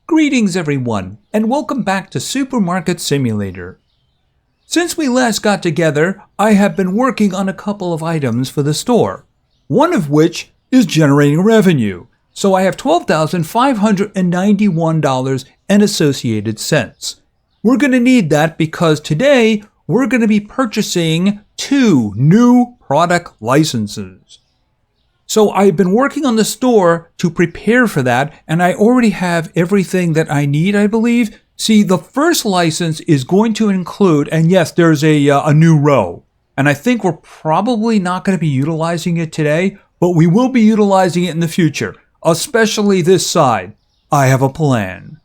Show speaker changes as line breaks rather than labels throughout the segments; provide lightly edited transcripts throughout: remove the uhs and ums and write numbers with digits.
Greetings everyone, and welcome back to Supermarket Simulator. Since we last got together, I have been working on a couple of items for the store, one of which is generating revenue, so I have $12,591 and associated cents. We're going to need that because today we're going to be purchasing 2 new product licenses. So I've been working on the store to prepare for that, and I already have everything that I need, I believe. See, the first license is going to include, and yes, there's a new row. And I think we're probably not going to be utilizing it today, but we will be utilizing it in the future, especially this side. I have a plan.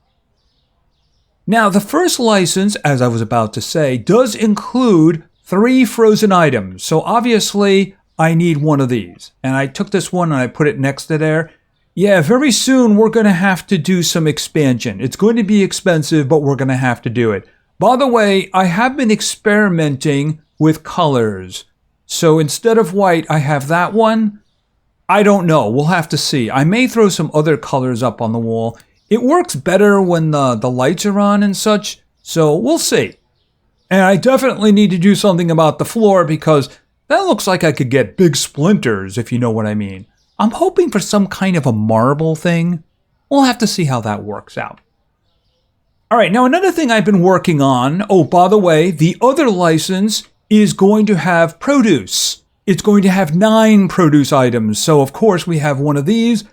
Now, the first license, as I was about to say, does include 3 frozen items. So obviously, I need one of these. And I took this one and I put it next to there. Yeah, very soon we're going to have to do some expansion. It's going to be expensive, but we're going to have to do it. By the way, I have been experimenting with colors. So instead of white, I have that one. I don't know. We'll have to see. I may throw some other colors up on the wall. It works better when the lights are on and such. So we'll see. And I definitely need to do something about the floor because that looks like I could get big splinters, if you know what I mean. I'm hoping for some kind of a marble thing. We'll have to see how that works out. All right, now another thing I've been working on. Oh, by the way, the other license is going to have produce. It's going to have 9 produce items. So, of course, we have one of these.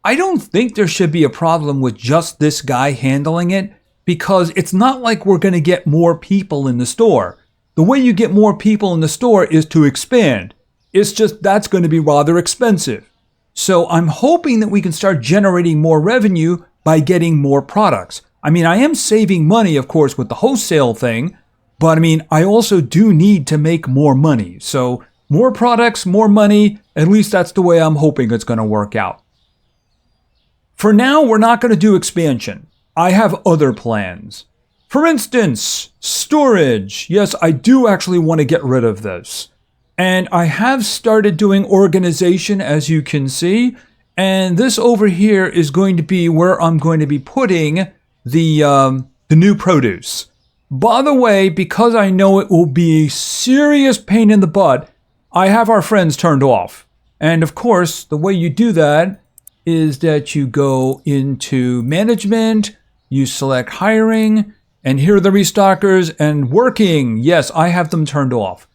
I don't think there should be a problem with just this guy handling it because it's not like we're going to get more people in the store. The way you get more people in the store is to expand. It's just that's going to be rather expensive. So I'm hoping that we can start generating more revenue by getting more products. I mean, I am saving money, of course, with the wholesale thing, but I mean, I also do need to make more money. So more products, more money, at least that's the way I'm hoping it's going to work out. For now, we're not going to do expansion. I have other plans. For instance, storage. Yes, I do actually want to get rid of this. And I have started doing organization, as you can see. And this over here is going to be where I'm going to be putting the new produce. By the way, because I know it will be a serious pain in the butt, I have our friends turned off. And of course, the way you do that is that you go into management, you select hiring, and here are the restockers and working. Yes, I have them turned off.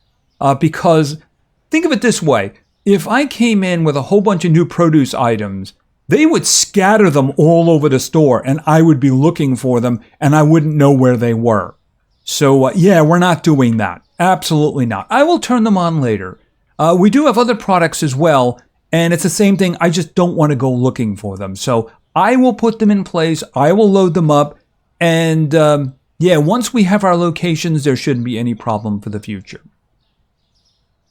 Because think of it this way. If I came in with a whole bunch of new produce items, they would scatter them all over the store and I would be looking for them and I wouldn't know where they were. So yeah, we're not doing that. Absolutely not. I will turn them on later. We do have other products as well. And it's the same thing. I just don't want to go looking for them. So I will put them in place. I will load them up. And yeah, once we have our locations, there shouldn't be any problem for the future.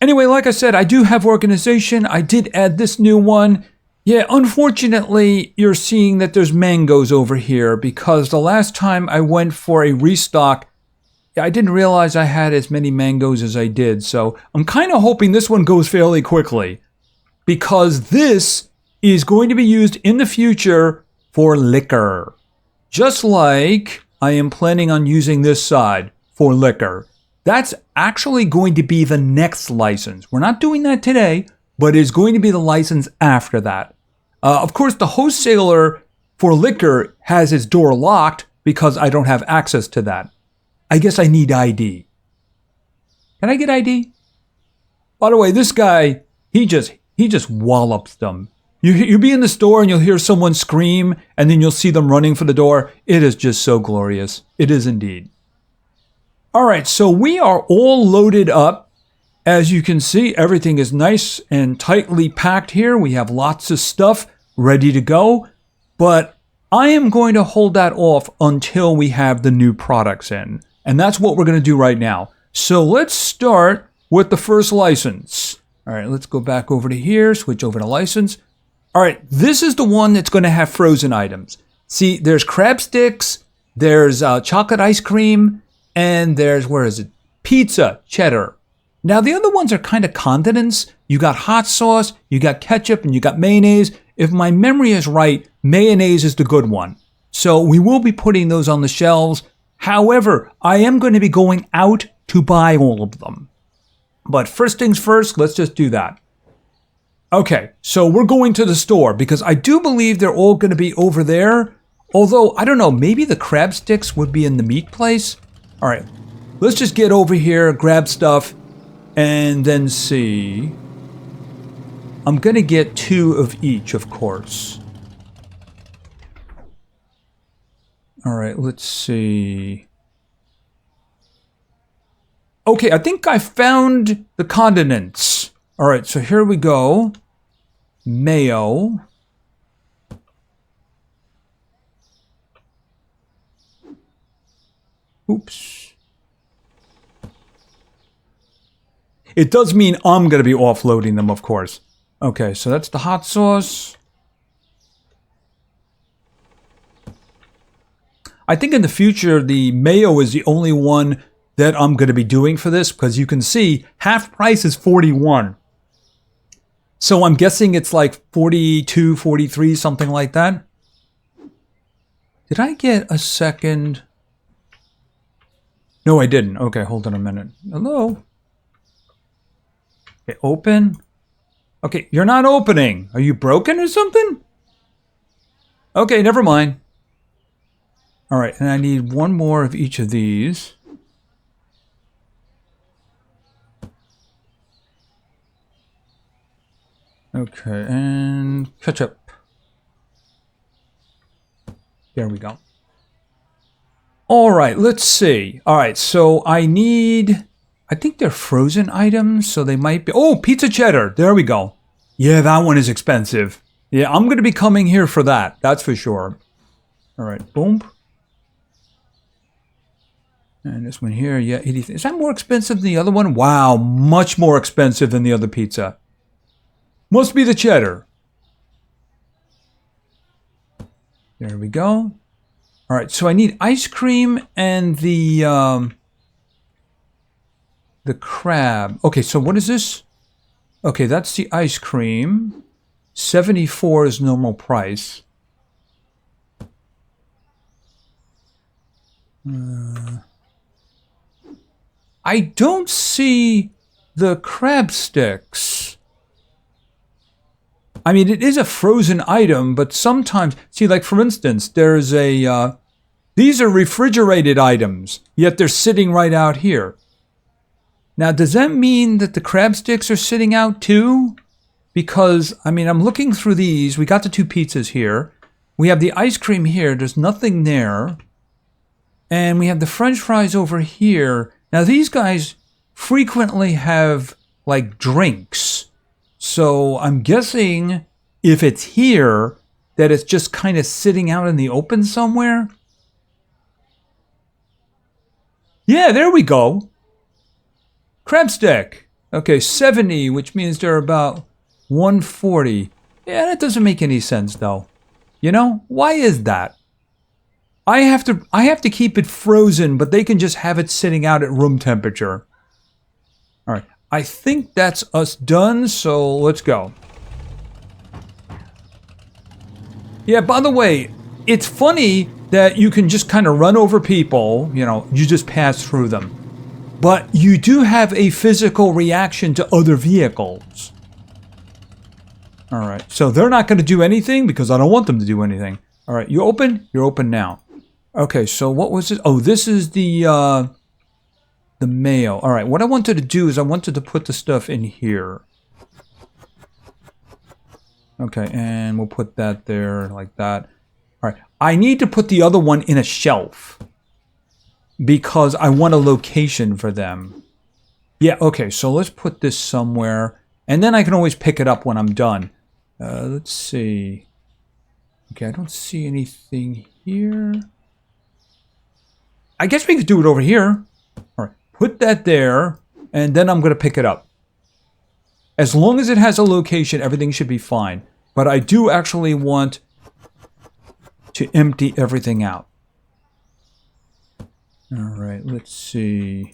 Anyway, like I said, I do have organization. I did add this new one. Yeah, unfortunately, you're seeing that there's mangoes over here because the last time I went for a restock, I didn't realize I had as many mangoes as I did. So I'm kind of hoping this one goes fairly quickly because this is going to be used in the future for liquor. Just like I am planning on using this side for liquor. That's actually going to be the next license. We're not doing that today, but it's going to be the license after that. Of course, the wholesaler for liquor has his door locked because I don't have access to that. I guess I need ID. Can I get ID? By the way, this guy, he just wallops them. You'll be in the store and you'll hear someone scream and then you'll see them running for the door. It is just so glorious. It is indeed. All right, so we are all loaded up. As you can see, everything is nice and tightly packed here. We have lots of stuff ready to go. But I am going to hold that off until we have the new products in. And that's what we're going to do right now. So let's start with the first license. All right, let's go back over to here, switch over to license. All right, this is the one that's going to have frozen items. See, there's crab sticks, there's chocolate ice cream, and there's, where is it? Pizza, cheddar. Now, the other ones are kind of condiments. You got hot sauce, you got ketchup, and you got mayonnaise. If my memory is right, mayonnaise is the good one. So we will be putting those on the shelves. However, I am going to be going out to buy all of them. But first things first, let's just do that. Okay, so we're going to the store because I do believe they're all going to be over there. Although, I don't know, maybe the crab sticks would be in the meat place. All right, let's just get over here, grab stuff, and then see. I'm going to get 2 of each, of course. All right, let's see. Okay, I think I found the condiments. All right, so here we go. Mayo. Oops. It does mean I'm going to be offloading them, of course. Okay, so that's the hot sauce. I think in the future, the mayo is the only one that I'm going to be doing for this, because you can see half price is 41. So I'm guessing it's like 42, 43, something like that. Did I get a second? No, I didn't. Okay, hold on a minute. Hello? Okay, open. Okay, you're not opening. Are you broken or something? Okay, never mind. All right, and I need 1 more of each of these. Okay, and ketchup. There we go. All right, let's see. All right, so I think they're frozen items, so they might be. Oh, pizza cheddar. There we go. Yeah, that one is expensive. Yeah, I'm going to be coming here for that. That's for sure. All right, boom. And this one here, yeah, 80. Is that more expensive than the other one? Wow, much more expensive than the other pizza. Must be the cheddar. There we go. All right, so I need ice cream and the crab. Okay, so what is this? Okay, that's the ice cream. 74 is normal price. I don't see the crab sticks. I mean, it is a frozen item, but sometimes, see, like for instance, there's a, these are refrigerated items, yet they're sitting right out here. Now, does that mean that the crab sticks are sitting out too? Because, I mean, I'm looking through these. We got the 2 pizzas here. We have the ice cream here. There's nothing there. And we have the French fries over here. Now, these guys frequently have, like, drinks. So I'm guessing if it's here, that it's just kind of sitting out in the open somewhere. Yeah, there we go. Crab stick. Okay, 70, which means they're about 140. Yeah, that doesn't make any sense though. You know, why is that? I have to keep it frozen, but they can just have it sitting out at room temperature. All right. I think that's us done, so let's go. Yeah, by the way, it's funny that you can just kind of run over people, you know, you just pass through them. But you do have a physical reaction to other vehicles. All right, so they're not going to do anything because I don't want them to do anything. All right, you open? You're open now. Okay, so what was it? Oh, this is the mayo. All right, what I wanted to do is I wanted to put the stuff in here. Okay, and we'll put that there like that. All right, I need to put the other one in a shelf because I want a location for them. Yeah, okay, so let's put this somewhere, and then I can always pick it up when I'm done. Let's see. Okay, I don't see anything here. I guess we could do it over here. All right, put that there, and then I'm going to pick it up. As long as it has a location, everything should be fine. But I do actually want to empty everything out. All right, let's see.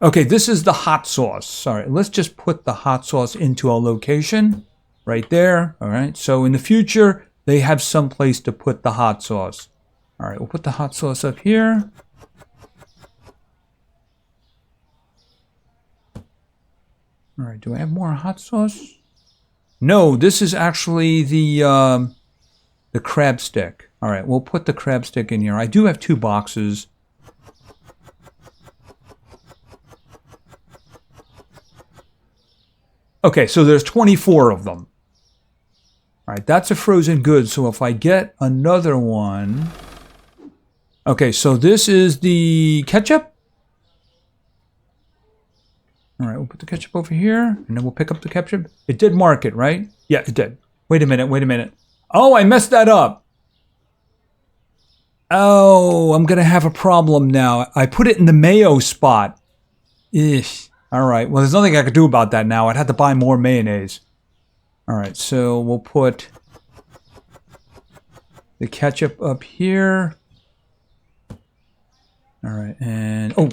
Okay, this is the hot sauce. All right, let's just put the hot sauce into a location right there. All right, so in the future, they have some place to put the hot sauce. All right, we'll put the hot sauce up here. All right, do I have more hot sauce? No, this is actually the crab stick. All right, we'll put the crab stick in here. I do have 2 boxes. Okay, so there's 24 of them. All right, that's a frozen good. So if I get another one... Okay, so this is the ketchup. All right, we'll put the ketchup over here, and then we'll pick up the ketchup. It did mark it, right? Yeah, it did. Wait a minute. Oh, I messed that up. Oh, I'm going to have a problem now. I put it in the mayo spot. Eesh. All right, well, there's nothing I could do about that now. I'd have to buy more mayonnaise. All right, so we'll put the ketchup up here. All right, and oh,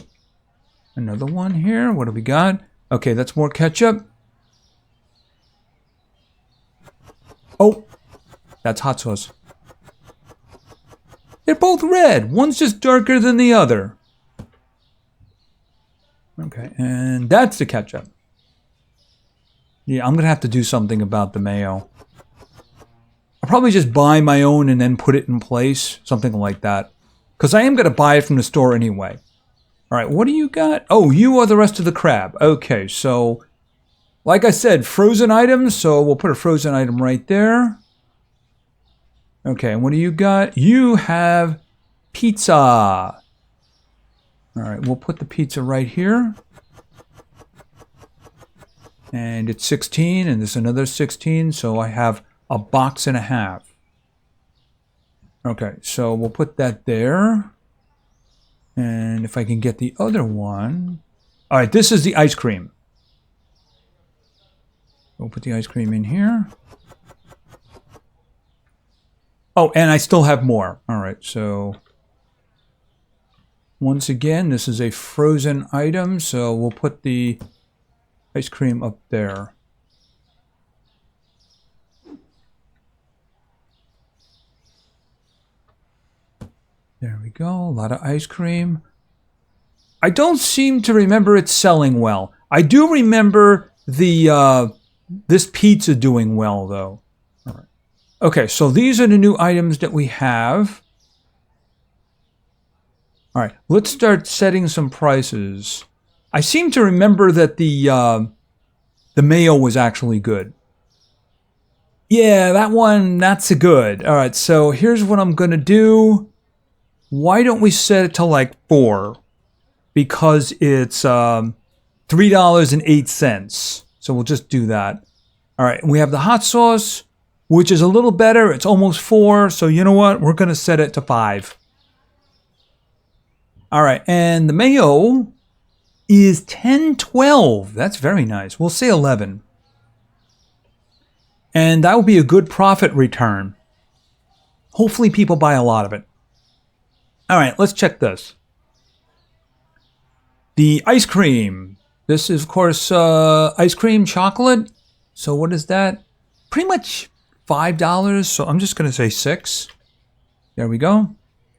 another one here. What do we got? Okay, that's more ketchup. Oh, that's hot sauce. They're both red. One's just darker than the other. Okay, and that's the ketchup. Yeah, I'm going to have to do something about the mayo. I'll probably just buy my own and then put it in place. Something like that. Because I am going to buy it from the store anyway. All right, what do you got? Oh, you are the rest of the crab. Okay, so, like I said, frozen items. So we'll put a frozen item right there. Okay, and what do you got? You have pizza. All right, we'll put the pizza right here. And it's 16, and there's another 16, so I have a box and a half. Okay, so we'll put that there. And if I can get the other one... All right, this is the ice cream. We'll put the ice cream in here. Oh, and I still have more. All right, so... Once again, this is a frozen item, so we'll put the ice cream up there. There we go, a lot of ice cream. I don't seem to remember it selling well. I do remember the this pizza doing well, though. All right. Okay, so these are the new items that we have. All right, let's start setting some prices. I seem to remember that the mayo was actually good. Yeah, that one, that's a good. All right, so here's what I'm going to do. Why don't we set it to like 4? Because it's $3.08. So we'll just do that. All right, we have the hot sauce, which is a little better. It's almost 4. So you know what? We're going to set it to 5. All right, and the mayo is $10.12. That's very nice. We'll say 11. And that will be a good profit return. Hopefully people buy a lot of it. All right, let's check this. The ice cream. This is, of course, ice cream chocolate. So what is that? Pretty much $5. So I'm just going to say 6. There we go.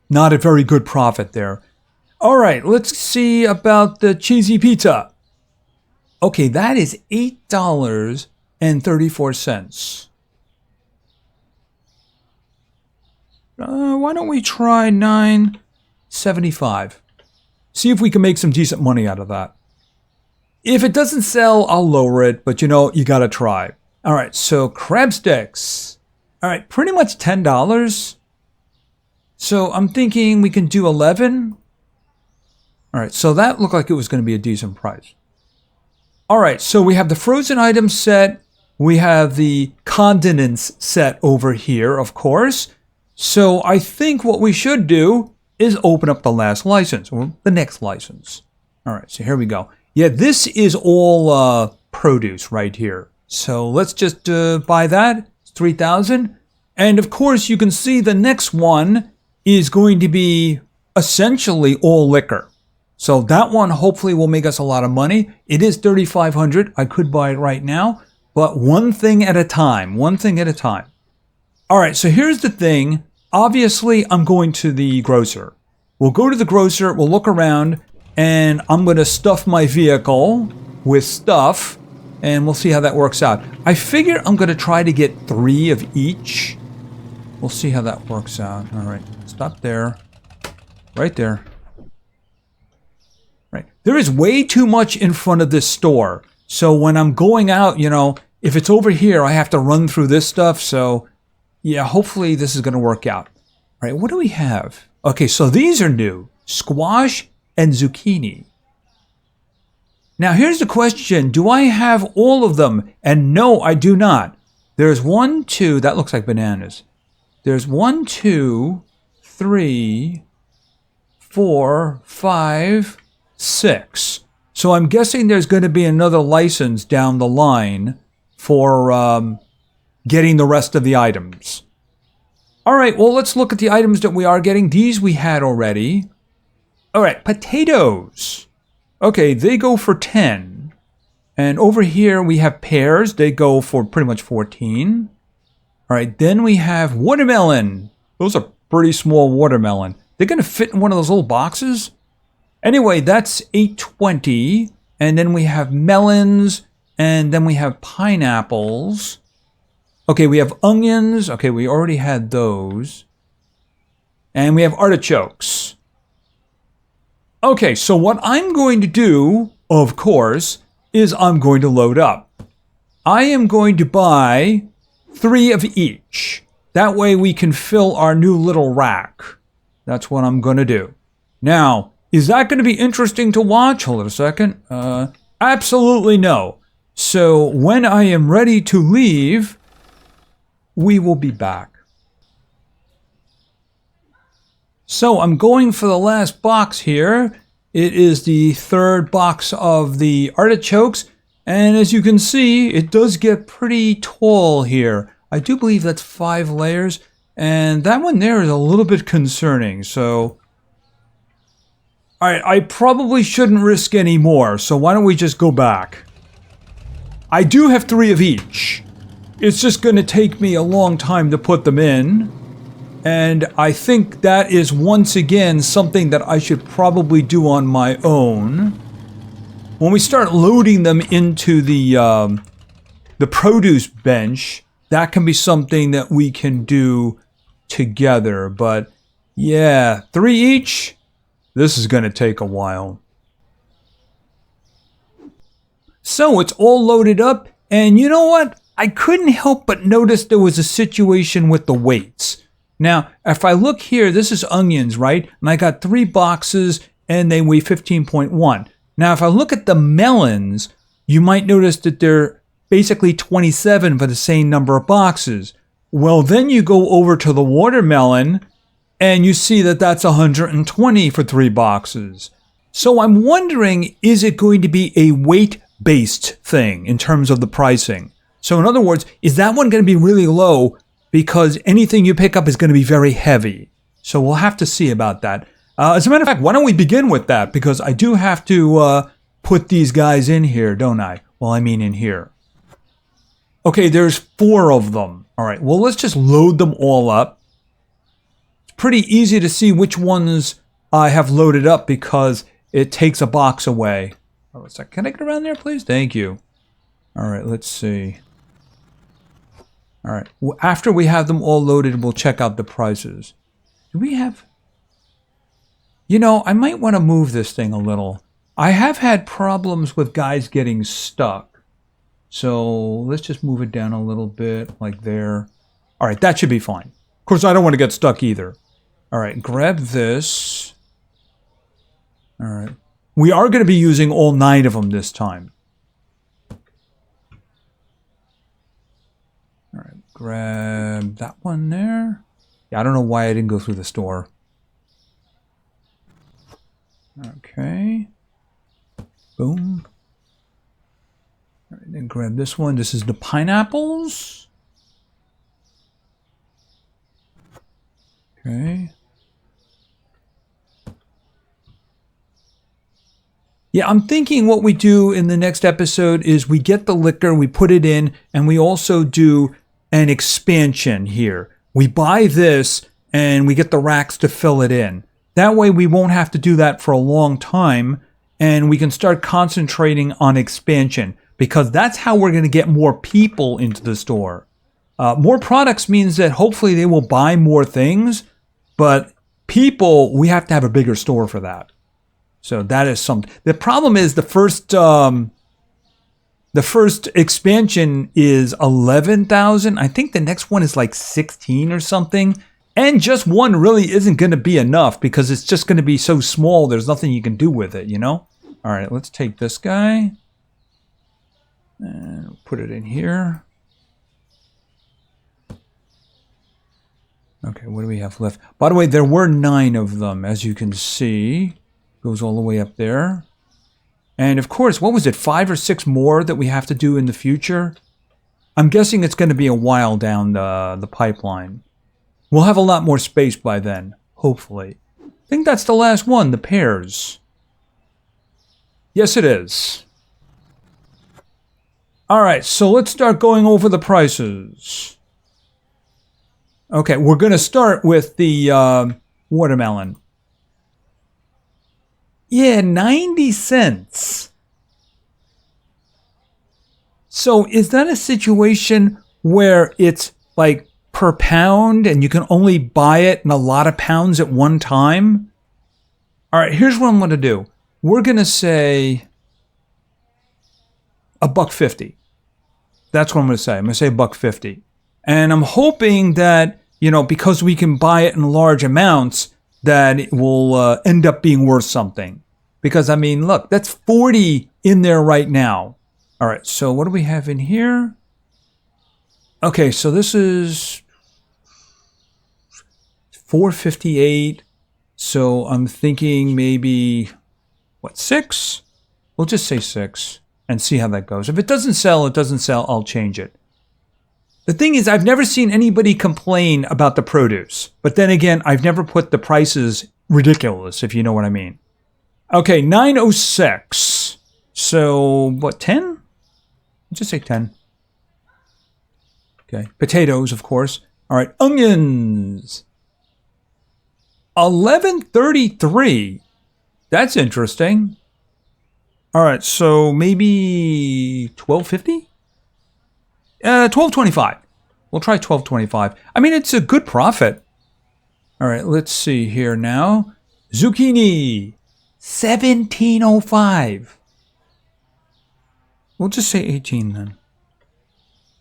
Not a very good profit there. All right, let's see about the cheesy pizza. Okay, that is $8.34. Why don't we try $9.75? See if we can make some decent money out of that. If it doesn't sell, I'll lower it, but you know, you gotta try. All right, so crab sticks. All right, pretty much $10. So I'm thinking we can do 11. All right, so that looked like it was going to be a decent price. All right, so we have the frozen items set. We have the condiments set over here, of course. So I think what we should do is open up the last license, or the next license. All right, so here we go. Yeah, this is all produce right here. So let's just buy that. It's $3,000. And of course, you can see the next one is going to be essentially all liquor. So that one hopefully will make us a lot of money. It is $3,500. I could buy it right now, but one thing at a time. One thing at a time. All right, so here's the thing. Obviously, I'm going to the grocer. We'll go to the grocer, we'll look around, and I'm going to stuff my vehicle with stuff, and we'll see how that works out. I figure I'm going to try to get 3 of each. We'll see how that works out. All right, stop there. Right there. Right. There is way too much in front of this store. So when I'm going out, you know, if it's over here, I have to run through this stuff. So yeah, hopefully this is going to work out. All right, what do we have? Okay, so these are new. Squash and zucchini. Now here's the question. Do I have all of them? And no, I do not. There's 1, 2. That looks like bananas. There's 1, 2, 3, 4, 5, 6. So I'm guessing there's going to be another license down the line for getting the rest of the items. All right, well, let's look at the items that we are getting. These we had already. All right, potatoes. Okay, they go for 10. And over here we have pears. They go for pretty much 14. All right, then we have watermelon. Those are pretty small watermelon. They're going to fit in one of those little boxes. Anyway, that's $8.20. And then we have melons. And then we have pineapples. Okay, we have onions. Okay, we already had those. And we have artichokes. Okay, so what I'm going to do, of course, is I'm going to load up. I am going to buy 3 of each. That way we can fill our new little rack. That's what I'm going to do. Now, is that going to be interesting to watch? Hold on a second. Absolutely no. So when I am ready to leave, we will be back. So I'm going for the last box here. It is the 3rd box of the artichokes. And as you can see, it does get pretty tall here. I do believe that's 5 layers. And that one there is a little bit concerning. So, all right, I probably shouldn't risk any more. So why don't we just go back? I do have 3 of each. It's just going to take me a long time to put them in. And I think that is once again something that I should probably do on my own. When we start loading them into the produce bench, that can be something that we can do together. But yeah, 3 each. This is going to take a while. So it's all loaded up. And you know what? I couldn't help but notice there was a situation with the weights. Now, if I look here, this is onions, right? And I got 3 boxes and they weigh 15.1. Now, if I look at the melons, you might notice that they're basically 27 for the same number of boxes. Well, then you go over to the watermelon and you see that that's 120 for 3 boxes. So I'm wondering, is it going to be a weight-based thing in terms of the pricing? So in other words, is that one going to be really low because anything you pick up is going to be very heavy? So we'll have to see about that. As a matter of fact, why don't we begin with that? Because I do have to put these guys in here, don't I? Well, I mean in here. Okay, there's 4 of them. All right, well, let's just load them all up. It's pretty easy to see which ones I have loaded up because it takes a box away. Oh, a sec. Can I get around there, please? Thank you. All right, let's see. All right, after we have them all loaded, we'll check out the prices. Do we have... You know, I might want to move this thing a little. I have had problems with guys getting stuck. So let's just move it down a little bit, like there. All right, that should be fine. Of course, I don't want to get stuck either. All right, grab this. All right. We are going to be using all 9 of them this time. All right, grab that one there. Yeah, I don't know why I didn't go through the store. Okay. Boom. All right, then grab this one. This is the pineapples. Okay. Yeah, I'm thinking what we do in the next episode is we get the liquor, we put it in, and we also do an expansion here. we buy this and we get the racks to fill it in. That way we won't have to do that for a long time, and we can start concentrating on expansion, because that's how we're going to get more people into the store. More products means that hopefully they will buy more things, but people, we have to have a bigger store for that. So that is something. The problem is the first expansion is 11,000. I think the next one is like 16 or something. And just one really isn't going to be enough, because it's just going to be so small, there's nothing you can do with it, you know? All right, let's take this guy and put it in here. Okay, what do we have left? By the way, there were 9 of them, as you can see. Goes all the way up there. And of course, what was it, 5 or 6 more that we have to do in the future? I'm guessing it's going to be a while down the pipeline. We'll have a lot more space by then, hopefully. I think that's the last one, the pairs. Yes, it is. All right, so let's start going over the prices. Okay, we're going to start with the watermelon. Yeah, 90 cents. So is that a situation where it's like per pound and you can only buy it in a lot of pounds at one time? All right, here's what I'm going to do. We're going to say $1.50. That's what I'm going to say. I'm going to say $1.50. And I'm hoping that, you know, because we can buy it in large amounts, that it will end up being worth something. Because, I mean, look, that's 40 in there right now. All right, so what do we have in here? Okay, so this is $4.58. So I'm thinking maybe, what, 6? We'll just say 6 and see how that goes. If it doesn't sell, it doesn't sell. I'll change it. The thing is, I've never seen anybody complain about the produce. But then again, I've never put the prices ridiculous, if you know what I mean. Okay, 9.06. So, what, 10? Let's just say 10. Okay, potatoes, of course. All right, onions. 11.33. That's interesting. All right, so maybe 12.50? 12.25. We'll try 12.25. I mean, it's a good profit. All right, let's see here now. Zucchini, 17.05. We'll just say 18 then.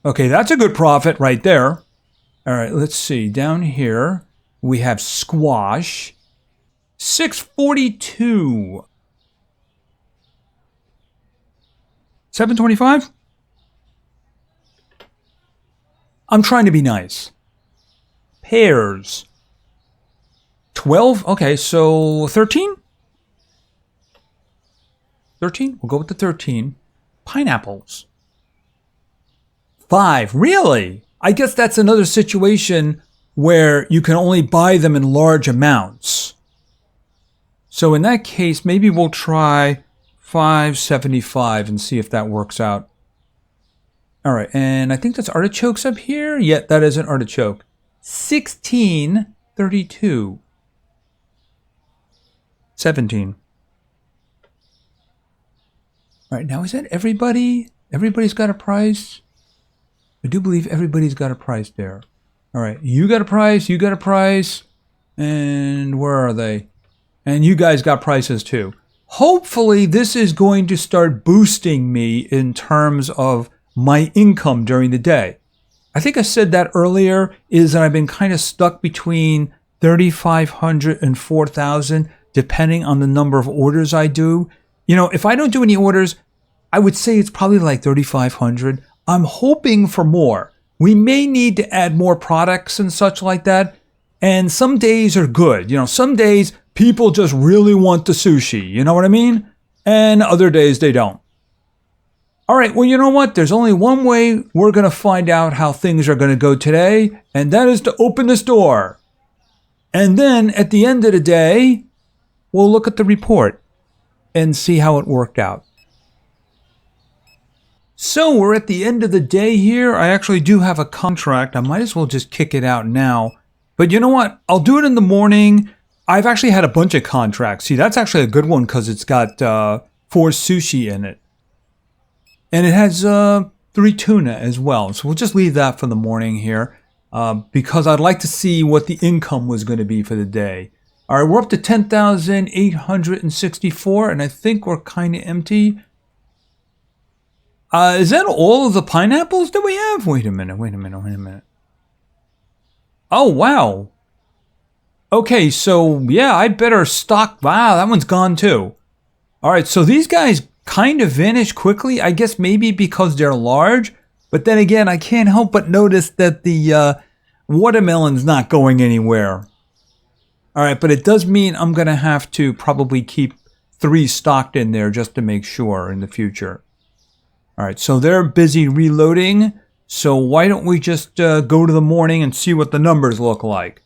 Okay, that's a good profit right there. All right, let's see. Down here, we have squash, 6.42. 7.25? I'm trying to be nice. Pears. 12? Okay, so 13? 13? We'll go with the 13. Pineapples. 5. Really? I guess that's another situation where you can only buy them in large amounts. So in that case, maybe we'll try 5.75 and see if that works out. All right, and I think that's artichokes up here. Yeah, that is an artichoke. 16.32. 17. All right, now is that everybody? Everybody's got a price? I do believe everybody's got a price there. All right, you got a price, you got a price, and where are they? And you guys got prices too. Hopefully this is going to start boosting me in terms of my income during the day. I think I said that earlier, is that I've been kind of stuck between 3,500 and 4,000, depending on the number of orders I do. You know, if I don't do any orders, I would say it's probably like 3,500. I'm hoping for more. We may need to add more products and such like that. And some days are good. You know, some days people just really want the sushi. You know what I mean? And other days they don't. All right, well, you know what? There's only one way we're going to find out how things are going to go today, and that is to open this door. And then at the end of the day, we'll look at the report and see how it worked out. So we're at the end of the day here. I actually do have a contract. I might as well just kick it out now. But you know what? I'll do it in the morning. I've actually had a bunch of contracts. See, that's actually a good one because it's got 4 sushi in it. And it has 3 tuna as well. So we'll just leave that for the morning here because I'd like to see what the income was going to be for the day. All right, we're up to 10,864, and I think we're kind of empty. Is that all of the pineapples that we have? Wait a minute. Oh, wow. Okay, so yeah, I better stock. Wow, that one's gone too. All right, so these guys kind of vanish quickly. I guess maybe because they're large. But then again, I can't help but notice that the watermelon's not going anywhere. All right, but it does mean I'm going to have to probably keep 3 stocked in there just to make sure in the future. All right, so they're busy reloading. So why don't we just go to the morning and see what the numbers look like?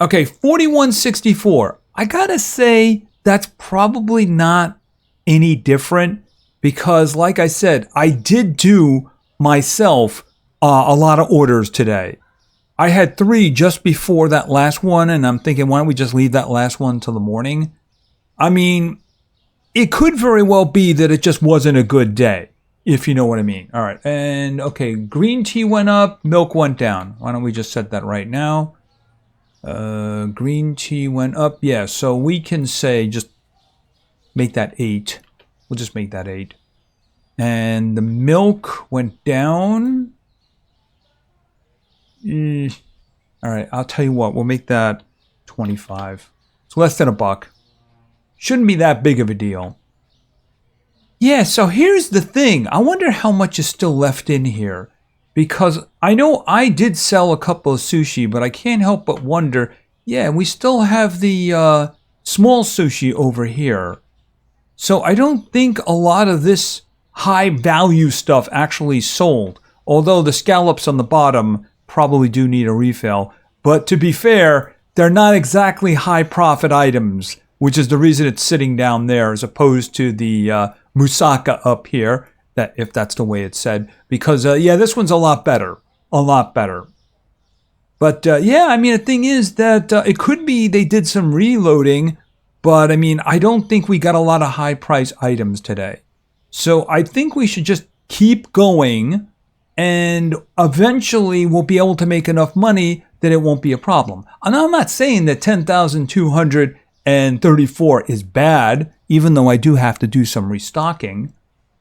Okay, 4164. I gotta say that's probably not any different because, like I said, I did do myself a lot of orders today. I had 3 just before that last one, and I'm thinking, why don't we just leave that last one till the morning? I mean, it could very well be that it just wasn't a good day, if you know what I mean. All right, and okay, green tea went up, milk went down. Why don't we just set that right now? Green tea went up. Yeah, so we can say just make that 8. We'll just make that 8. And the milk went down. All right, I'll tell you what. We'll make that 25. It's less than $1. Shouldn't be that big of a deal. Yeah, so here's the thing. I wonder how much is still left in here. Because I know I did sell a couple of sushi, but I can't help but wonder, yeah, we still have the small sushi over here. So I don't think a lot of this high value stuff actually sold. Although the scallops on the bottom probably do need a refill. But to be fair, they're not exactly high profit items, which is the reason it's sitting down there as opposed to the moussaka up here. That if that's the way it's said, because yeah, this one's a lot better. But yeah, I mean, the thing is that it could be they did some reloading, but I mean, I don't think we got a lot of high price items today. So I think we should just keep going, and eventually we'll be able to make enough money that it won't be a problem. And I'm not saying that 10,234 is bad, even though I do have to do some restocking.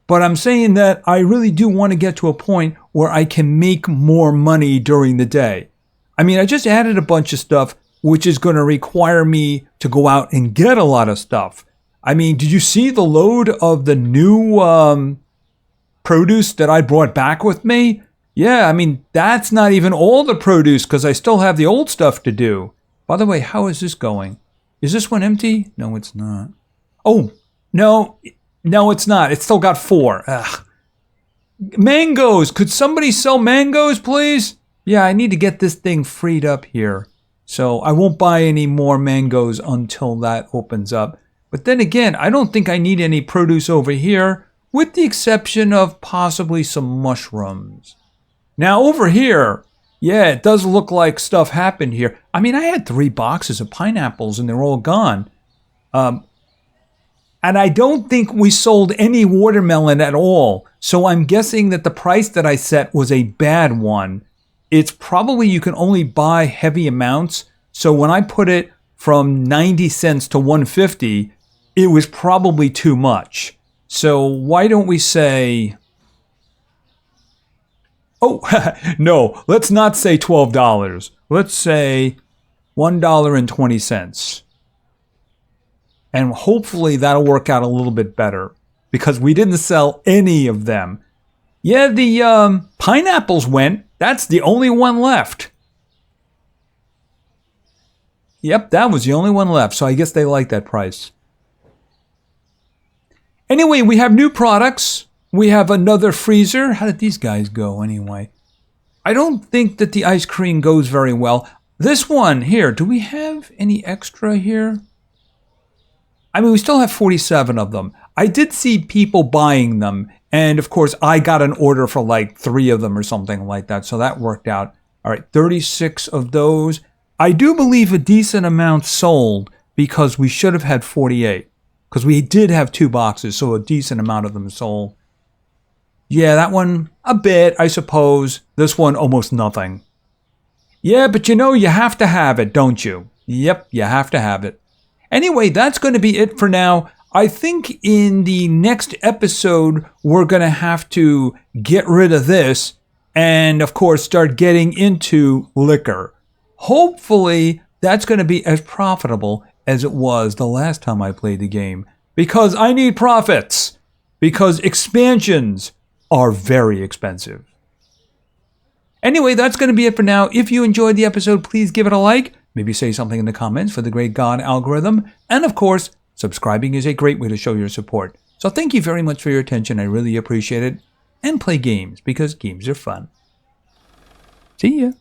But I'm saying that I really do want to get to a point where I can make more money during the day. I mean, I just added a bunch of stuff, which is going to require me to go out and get a lot of stuff. I mean, did you see the load of the new produce that I brought back with me? Yeah, I mean, that's not even all the produce because I still have the old stuff to do. By the way, how is this going? Is this one empty? No, it's not. Oh, no. No, it's not. It's still got 4. Ugh. Mangoes. Could somebody sell mangoes, please? Yeah, I need to get this thing freed up here. So I won't buy any more mangoes until that opens up. But then again, I don't think I need any produce over here, with the exception of possibly some mushrooms. Now over here, yeah, it does look like stuff happened here. I mean, I had 3 boxes of pineapples and they're all gone. And I don't think we sold any watermelon at all. So I'm guessing that the price that I set was a bad one. It's probably you can only buy heavy amounts. So when I put it from 90 cents to 150, it was probably too much. So why don't we say... Oh, no, let's not say $12. Let's say $1.20. And hopefully that'll work out a little bit better because we didn't sell any of them. Yeah, the pineapples went. That's the only one left. Yep, that was the only one left. So I guess they like that price. Anyway, we have new products. We have another freezer. How did these guys go anyway? I don't think that the ice cream goes very well. This one here, do we have any extra here? I mean, we still have 47 of them. I did see people buying them. And of course, I got an order for like 3 of them or something like that. So that worked out. All right, 36 of those. I do believe a decent amount sold because we should have had 48. Because we did have 2 boxes, so a decent amount of them sold. Yeah, that one, a bit, I suppose. This one, almost nothing. Yeah, but you know, you have to have it, don't you? Yep, you have to have it. Anyway, that's going to be it for now. I think in the next episode, we're going to have to get rid of this and, of course, start getting into liquor. Hopefully, that's going to be as profitable as it was the last time I played the game. Because I need profits. Because expansions are very expensive. Anyway, that's going to be it for now. If you enjoyed the episode, please give it a like. Maybe say something in the comments for the great God algorithm. And of course, subscribing is a great way to show your support. So thank you very much for your attention. I really appreciate it. And play games because games are fun. See ya.